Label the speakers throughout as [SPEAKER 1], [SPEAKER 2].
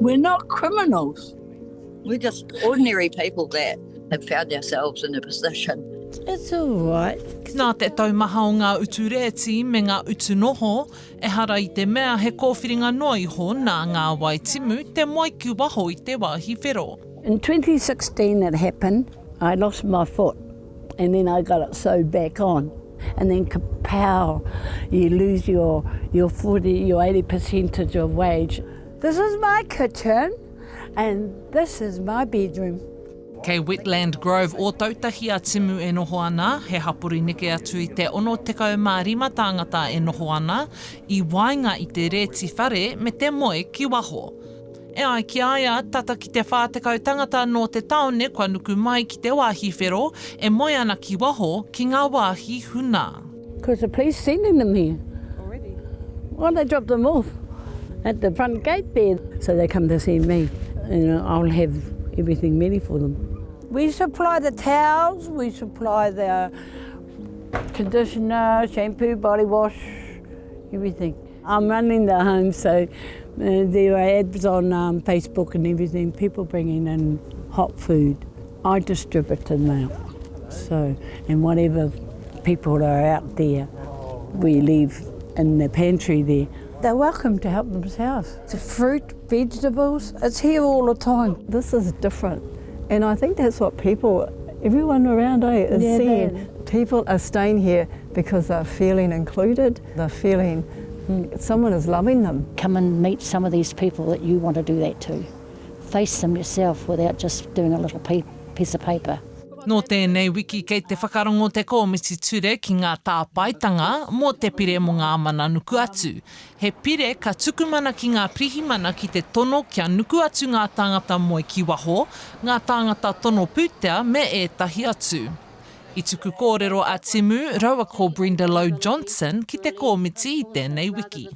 [SPEAKER 1] We're not criminals.
[SPEAKER 2] We're just ordinary people that have found ourselves in a position.
[SPEAKER 1] It's all right.
[SPEAKER 3] Nā te taumaha o ngā utu rēti me ngā utu noho, e hara I te mea he kōwhiringa noa iho nā Ngawai Timu te moe ki waho I te wāhi whero.
[SPEAKER 1] In 2016 it happened. I lost my foot and then I got it sewed back on. And then kapow, you lose your 80% of your wage. This is my kitchen and this is my bedroom.
[SPEAKER 3] Kei Wetland Grove o tētahi a Timu e noho ana, he hapuri neke atu I te 65 tāngata e noho ana, I wainga I te rēti whare me te moe ki waho. E ai ki aia, tata ki te whātekau tangata no te taone kua nuku mai ki te wāhi whero, e moe ana ki waho ki ngā wāhi huna.
[SPEAKER 1] Because the police sending them here.
[SPEAKER 4] Already?
[SPEAKER 1] Well, they dropped them off at the front gate there. So they come to see me and I'll have everything ready for them. We supply the towels, we supply the conditioner, shampoo, body wash, everything. I'm running the home, so there are ads on Facebook and everything, people bringing in hot food. I distribute them now. So, and whatever people are out there, we leave in the pantry there. They're welcome to help themselves. The fruit, vegetables, it's here all the time.
[SPEAKER 4] This is different. And I think that's what everyone around is seeing. People are staying here because they're feeling included, they're feeling someone is loving them.
[SPEAKER 5] Come and meet some of these people that you want to do that to. Face them yourself without just doing a little piece of paper.
[SPEAKER 3] Nō tēnei wiki kei te whakarongo te kōmiti ture ki ngā tāpaitanga mō te pire mo ngā mana nuku atu. He pire ka tukumana ki ngā pirihimana ki te tono kia nuku atu ngā tāngata moe ki waho, ngā tāngata tono pūtea me ētahi atu. I tuku kōrero a Timu, raua ko Brenda Lowe Johnson ki te kōmiti I tēnei wiki.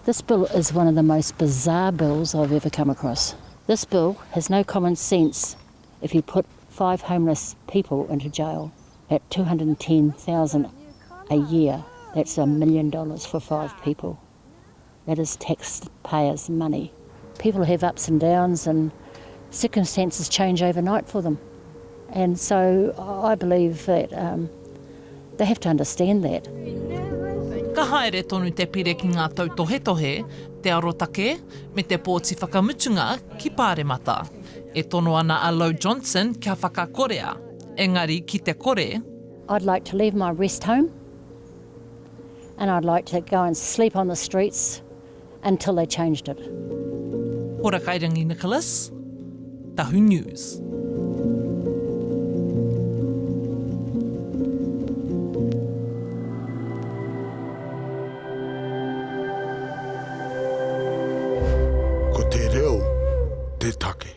[SPEAKER 5] This bill is one of the most bizarre bills I've ever come across. This bill has no common sense if you put 5 homeless people into jail at $210,000 a year. That's $1 million for 5 people. That is taxpayers' money. People have ups and downs and circumstances change overnight for them. And so I believe that they have to understand that.
[SPEAKER 3] Ka haere tonu te pire ki ngā tautohetohe, te arotake, me te pōti whakamutunga ki pāremata. E tono ana a Lowe Johnson kia whakakorea. Engari ki te kore.
[SPEAKER 5] I'd like to leave my rest home and I'd like to go and sleep on the streets until they changed it.
[SPEAKER 3] Hora Kairangi Nicholas, Tahu News.
[SPEAKER 6] Ko te reo, te take.